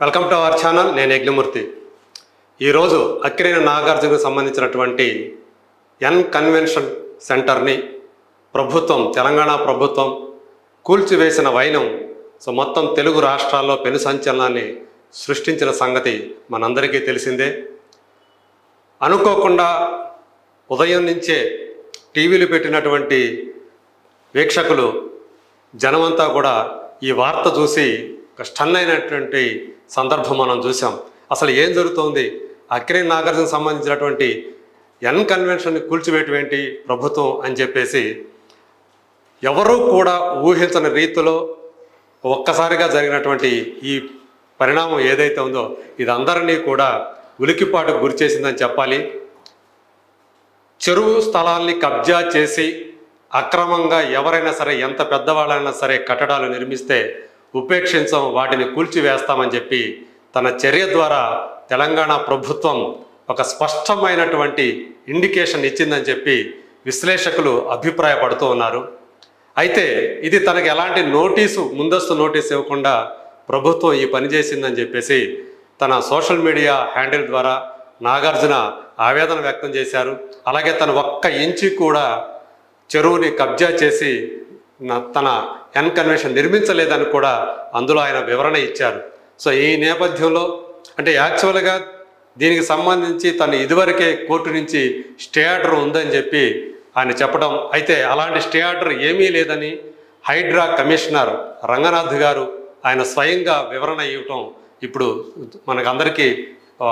Welcome to our channel. నేను యజ్ఞమూర్తి. ఈరోజు అక్కినేని నాగార్జునకు సంబంధించినటువంటి ఎన్ కన్వెన్షన్ సెంటర్ని తెలంగాణ ప్రభుత్వం కూల్చివేసిన వైనం మొత్తం తెలుగు రాష్ట్రాల్లో పెను సంచలనాన్ని సృష్టించిన సంగతి మనందరికీ తెలిసిందే. అనుకోకుండా ఉదయం నుంచే టీవీలు పెట్టినటువంటి వీక్షకులు జనమంతా కూడా ఈ వార్త చూసి స్టన్ అయినటువంటి సందర్భం మనం చూసాం. అసలు ఏం జరుగుతోంది? అక్కినేని నాగార్జునకు సంబంధించినటువంటి ఎన్ కన్వెన్షన్ని కూల్చివేయటం ఏంటి ప్రభుత్వం అని చెప్పేసి ఎవరూ కూడా ఊహించని రీతిలో ఒక్కసారిగా జరిగినటువంటి ఈ పరిణామం ఏదైతే ఉందో ఇది అందరినీ కూడా ఉలికిపాటుకు గురి చేసిందని చెప్పాలి. చెరువు స్థలాల్ని కబ్జా చేసి అక్రమంగా ఎవరైనా సరే, ఎంత పెద్దవాళ్ళైనా సరే కట్టడాలు నిర్మిస్తే ఉపేక్షించం, వాటిని కూల్చివేస్తామని చెప్పి తన చర్య ద్వారా తెలంగాణ ప్రభుత్వం ఒక స్పష్టమైనటువంటి ఇండికేషన్ ఇచ్చిందని చెప్పి విశ్లేషకులు అభిప్రాయపడుతూ ఉన్నారు. అయితే ఇది తనకు ఎలాంటి ముందస్తు నోటీసు ఇవ్వకుండా ప్రభుత్వం ఈ పని చేసిందని చెప్పేసి తన సోషల్ మీడియా హ్యాండిల్ ద్వారా నాగార్జున ఆవేదన వ్యక్తం చేశారు. అలాగే తన ఒక్క ఇంచి కూడా చెరువుని కబ్జా చేసి తన ఎన్ కన్వెన్షన్ నిర్మించలేదని కూడా అందులో ఆయన వివరణ ఇచ్చారు. సో ఈ నేపథ్యంలో అంటే యాక్చువల్గా దీనికి సంబంధించి తను ఇదివరకే కోర్టు నుంచి స్టే ఆర్డర్ ఉందని చెప్పి ఆయన చెప్పడం, అయితే అలాంటి స్టే ఆర్డర్ ఏమీ లేదని హైడ్రా కమిషనర్ రంగనాథ్ గారు ఆయన స్వయంగా వివరణ ఇవ్వటం ఇప్పుడు మనకందరికీ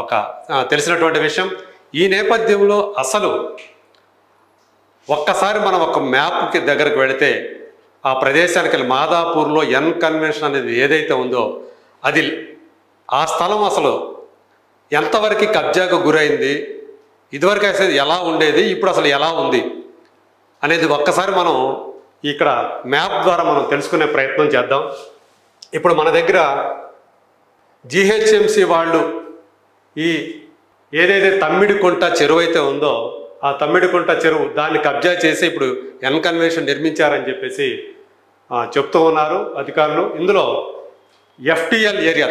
ఒక తెలిసినటువంటి విషయం. ఈ నేపథ్యంలో అసలు ఒక్కసారి మనం ఒక మ్యాప్కి దగ్గరకు వెళితే ఆ ప్రదేశానికి మాదాపూర్లో ఎన్ కన్వెన్షన్ అనేది ఏదైతే ఉందో అది ఆ స్థలం అసలు ఎంతవరకు కబ్జాకు గురైంది, ఇదివరకు అసలు ఎలా ఉండేది, ఇప్పుడు అసలు ఎలా ఉంది అనేది ఒక్కసారి మనం ఇక్కడ మ్యాప్ ద్వారా మనం తెలుసుకునే ప్రయత్నం చేద్దాం. ఇప్పుడు మన దగ్గర జిహెచ్ఎంసి వాళ్ళు ఈ ఏదైతే తమ్మిడికుంట చెరువు అయితే ఉందో ఆ తమ్మిడికుంట చెరువు దాన్ని కబ్జా చేసి ఇప్పుడు ఎన్ కన్వెన్షన్ నిర్మించారని చెప్పేసి చెప్తూ ఉన్నారు అధికారులు. ఇందులో ఎఫ్టిఎల్ ఏరియా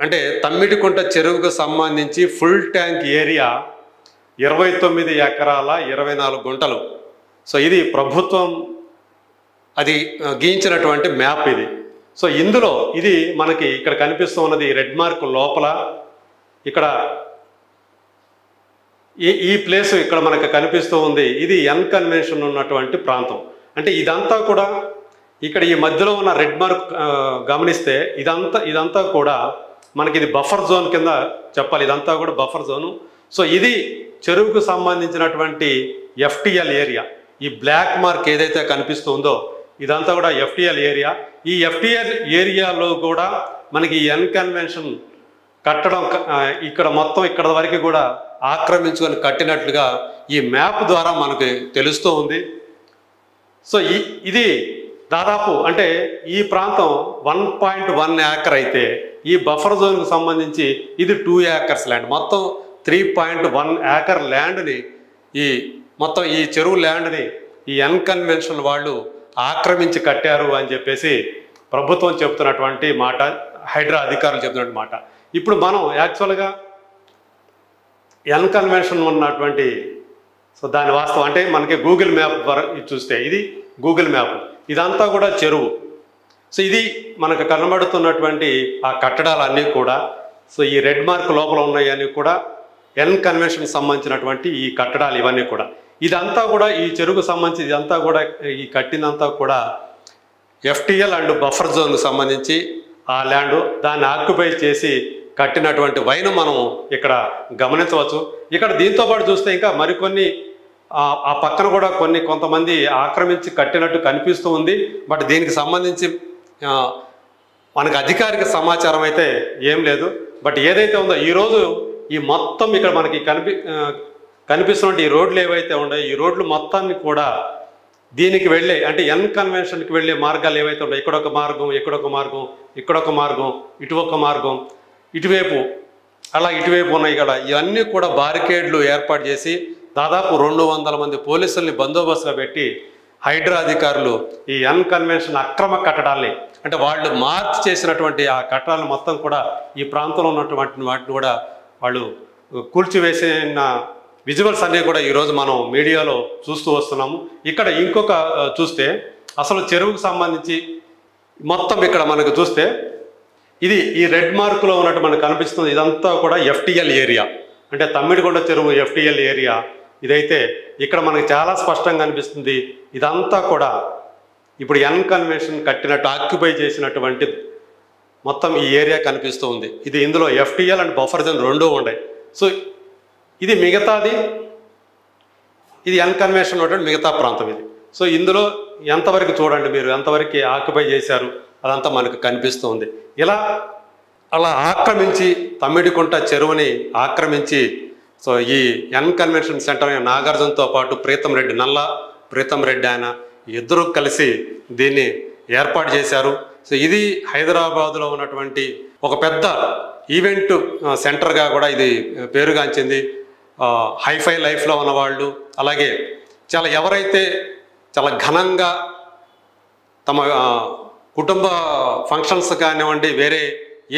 అంటే తమ్మిడికుంట చెరువుకు సంబంధించి ఫుల్ ట్యాంక్ ఏరియా 29 ఎకరాల 24 గుంటలు. సో ఇది ప్రభుత్వం అది గీయించినటువంటి మ్యాప్ ఇది. సో ఇందులో ఇది మనకి ఇక్కడ కనిపిస్తూ ఉన్నది రెడ్ మార్క్ లోపల ఇక్కడ ఈ ప్లేస్ ఇక్కడ మనకు కనిపిస్తూ ఉంది. ఇది ఎన్ కన్వెన్షన్ ఉన్నటువంటి ప్రాంతం. అంటే ఇదంతా కూడా ఇక్కడ ఈ మధ్యలో ఉన్న రెడ్ మార్క్ గమనిస్తే ఇదంతా కూడా మనకి ఇది బఫర్ జోన్ కింద చెప్పాలి. ఇదంతా కూడా బఫర్ జోను. సో ఇది చెరువుకు సంబంధించినటువంటి ఎఫ్టిఎల్ ఏరియా. ఈ బ్లాక్ మార్క్ ఏదైతే కనిపిస్తుందో ఇదంతా కూడా ఎఫ్టిఎల్ ఏరియా. ఈ ఎఫ్టిఎల్ ఏరియాలో కూడా మనకి ఎన్ కన్వెన్షన్ కట్టడం ఇక్కడ మొత్తం ఇక్కడ వరకు కూడా ఆక్రమించుకొని కట్టినట్లుగా ఈ మ్యాప్ ద్వారా మనకి తెలుస్తూ ఉంది. సో ఇది దాదాపు అంటే ఈ ప్రాంతం 1.1 ఏకర్ అయితే ఈ బఫర్ జోన్కు సంబంధించి ఇది 2 ఏకర్స్ ల్యాండ్. మొత్తం 3.1 ఏకర్ ల్యాండ్ని మొత్తం ఈ చెరువు ల్యాండ్ని ఈ ఎన్ కన్వెన్షన్ వాళ్ళు ఆక్రమించి కట్టారు అని చెప్పేసి ప్రభుత్వం చెప్తున్నటువంటి మాట, హైడ్రా అధికారులు చెప్తున్నటువంటి మాట. ఇప్పుడు మనం యాక్చువల్గా ఎన్ కన్వెన్షన్ ఉన్నటువంటి దాని వాస్తవం అంటే మనకి గూగుల్ మ్యాప్ ద్వారా చూస్తే ఇది గూగుల్ మ్యాప్, ఇదంతా కూడా చెరువు. సో ఇది మనకు కనబడుతున్నటువంటి ఆ కట్టడాలన్నీ కూడా ఈ రెడ్ మార్క్ లోపల ఉన్నాయన్నీ కూడా ఎన్ కన్వెన్షన్కి సంబంధించినటువంటి ఈ కట్టడాలు ఇవన్నీ కూడా. ఇదంతా కూడా ఈ చెరువుకు సంబంధించి ఇదంతా కూడా ఈ కట్టిందంతా కూడా ఎఫ్టిఎల్ అండ్ బఫర్ జోన్కు సంబంధించి ఆ ల్యాండ్ దాన్ని ఆక్యుపై చేసి కట్టినటువంటి వైను మనం ఇక్కడ గమనించవచ్చు. ఇక్కడ దీంతో పాటు చూస్తే ఇంకా మరికొన్ని ఆ పక్కన కూడా కొంతమంది ఆక్రమించి కట్టినట్టు కనిపిస్తూ ఉంది. బట్ దీనికి సంబంధించి మనకు అధికారిక సమాచారం అయితే ఏం లేదు. బట్ ఏదైతే ఉందో ఈరోజు ఈ మొత్తం ఇక్కడ మనకి కనిపిస్తున్న ఈ రోడ్లు ఏవైతే ఉన్నాయో ఈ రోడ్లు మొత్తాన్ని కూడా దీనికి వెళ్ళే అంటే ఎన్ కన్వెన్షన్కి వెళ్ళే మార్గాలు ఏవైతే ఉన్నాయో ఇక్కడొక మార్గం, ఇక్కడొక మార్గం, ఇక్కడొక మార్గం, ఇటువొక మార్గం, ఇటువైపు అలా ఇటువైపు ఉన్నాయి కదా, ఇవన్నీ కూడా బారికేడ్లు ఏర్పాటు చేసి దాదాపు 200 మంది పోలీసుల్ని బందోబస్తుగా పెట్టి హైడ్రా అధికారులు ఈ ఎన్ కన్వెన్షన్ అక్రమ కట్టడాల్ని అంటే వాళ్ళు మార్చి చేసినటువంటి ఆ కట్టడాలను మొత్తం కూడా ఈ ప్రాంతంలో ఉన్నటువంటి వాటిని కూడా వాళ్ళు కూల్చివేసిన విజువల్స్ అన్నీ కూడా ఈరోజు మనం మీడియాలో చూస్తూ వస్తున్నాము. ఇక్కడ ఇంకొక చూస్తే అసలు చెరువుకు సంబంధించి మొత్తం ఇక్కడ మనకు చూస్తే ఇది ఈ రెడ్ మార్కులో ఉన్నట్టు మనకు కనిపిస్తుంది. ఇదంతా కూడా ఎఫ్టిఎల్ ఏరియా, అంటే తమ్మిడికొండ చెరువు ఎఫ్టిఎల్ ఏరియా ఇదైతే ఇక్కడ మనకు చాలా స్పష్టంగా కనిపిస్తుంది. ఇదంతా కూడా ఇప్పుడు ఎన్ కన్వెన్షన్ కట్టినట్టు ఆక్యుపై చేసినటువంటి మొత్తం ఈ ఏరియా కనిపిస్తూ ఉంది. ఇది ఇందులో ఎఫ్టిఎల్ అండ్ బఫర్ జోన్ రెండూ ఉన్నాయి. సో ఇది మిగతాది, ఇది ఎన్ కన్వెన్షన్ ఉన్నటువంటి మిగతా ప్రాంతం ఇది. సో ఇందులో ఎంతవరకు చూడండి మీరు ఎంతవరకు ఆక్యుపై చేశారు అదంతా మనకు కనిపిస్తూ ఉంది. ఇలా అలా ఆక్రమించి తమ్మిడికుంట చెరువుని ఆక్రమించి సో ఈ ఎన్ కన్వెన్షన్ సెంటర్ నాగార్జునతో పాటు ప్రీతం రెడ్డి ప్రీతం రెడ్డి ఆయన ఇద్దరు కలిసి దీన్ని ఏర్పాటు చేశారు. సో ఇది హైదరాబాదులో ఉన్నటువంటి ఒక పెద్ద ఈవెంట్ సెంటర్గా కూడా ఇది పేరుగాంచింది. హైఫై లైఫ్లో ఉన్నవాళ్ళు అలాగే చాలా ఎవరైతే చాలా ఘనంగా తమ కుటుంబ ఫంక్షన్స్ కానివ్వండి వేరే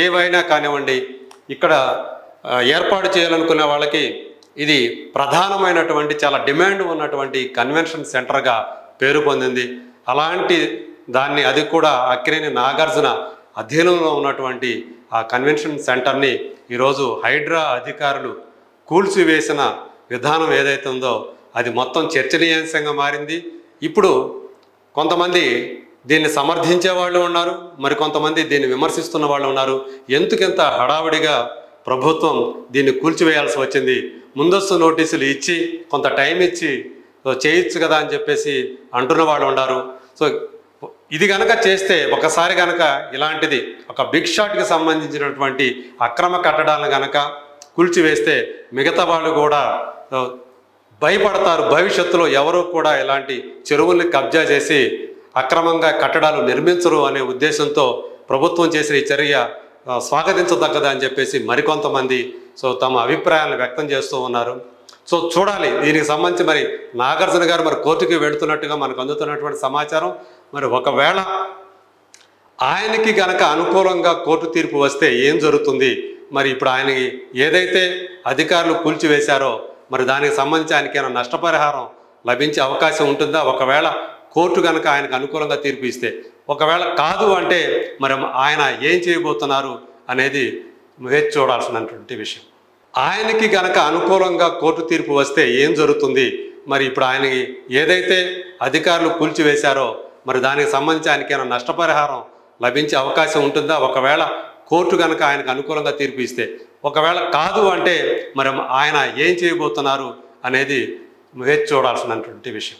ఏవైనా కానివ్వండి ఇక్కడ ఏర్పాటు చేయాలనుకునే వాళ్ళకి ఇది ప్రధానమైనటువంటి చాలా డిమాండ్ ఉన్నటువంటి కన్వెన్షన్ సెంటర్గా పేరు పొందింది. అలాంటి దాన్ని అది కూడా అక్కినేని నాగార్జున అధీనంలో ఉన్నటువంటి ఆ కన్వెన్షన్ సెంటర్ని ఈరోజు హైడ్రా అధికారులు కూల్చివేసిన విధానం ఏదైతే ఉందో అది మొత్తం చర్చనీయాంశంగా మారింది. ఇప్పుడు కొంతమంది దీన్ని సమర్థించే వాళ్ళు ఉన్నారు, మరి కొంతమంది దీన్ని విమర్శిస్తున్న వాళ్ళు ఉన్నారు. ఎందుకంత హడావిడిగా ప్రభుత్వం దీన్ని కూల్చివేయాల్సి వచ్చింది, ముందస్తు నోటీసులు ఇచ్చి కొంత టైం ఇచ్చి చేయొచ్చు కదా అని చెప్పేసి అంటున్న వాళ్ళు ఉన్నారు. సో ఇది కనుక చేస్తే ఒకసారి కనుక ఇలాంటిది ఒక బిగ్ షాట్కి సంబంధించినటువంటి అక్రమ కట్టడాలను కనుక కూల్చివేస్తే మిగతా వాళ్ళు కూడా భయపడతారు. భవిష్యత్తులో ఎవరు కూడా ఇలాంటి చెరువుల్ని కబ్జా చేసి అక్రమంగా కట్టడాలు నిర్మించరు అనే ఉద్దేశంతో ప్రభుత్వం చేసిన ఈ చర్య స్వాగతించదగ్గదా అని చెప్పేసి మరికొంతమంది సో తమ అభిప్రాయాలను వ్యక్తం చేస్తూ ఉన్నారు. సో చూడాలి దీనికి సంబంధించి మరి నాగార్జున గారు మరి కోర్టుకి వెళుతున్నట్టుగా మనకు అందుతున్నటువంటి సమాచారం. మరి ఒకవేళ ఆయనకి గనక అనుకూలంగా కోర్టు తీర్పు వస్తే ఏం జరుగుతుంది, మరి ఇప్పుడు ఆయనకి ఏదైతే అధికారులు కూల్చివేశారో మరి దానికి సంబంధించి ఆయనకైనా నష్టపరిహారం లభించే అవకాశం ఉంటుందా ఒకవేళ కోర్టు కనుక ఆయనకు అనుకూలంగా తీర్పు ఇస్తే? ఒకవేళ కాదు అంటే మరి ఆయన ఏం చేయబోతున్నారు అనేది వేచి చూడాల్సినటువంటి విషయం. ఆయనకి గనక అనుకూలంగా కోర్టు తీర్పు వస్తే ఏం జరుగుతుంది, మరి ఇప్పుడు ఆయనకి ఏదైతే అధికారులు కూల్చివేశారో మరి దానికి సంబంధించి ఆయనకైనా నష్టపరిహారం లభించే అవకాశం ఉంటుందా ఒకవేళ కోర్టు కనుక ఆయనకు అనుకూలంగా తీర్పు ఇస్తే? ఒకవేళ కాదు అంటే మరి ఆయన ఏం చేయబోతున్నారు అనేది వేచి చూడాల్సినటువంటి విషయం.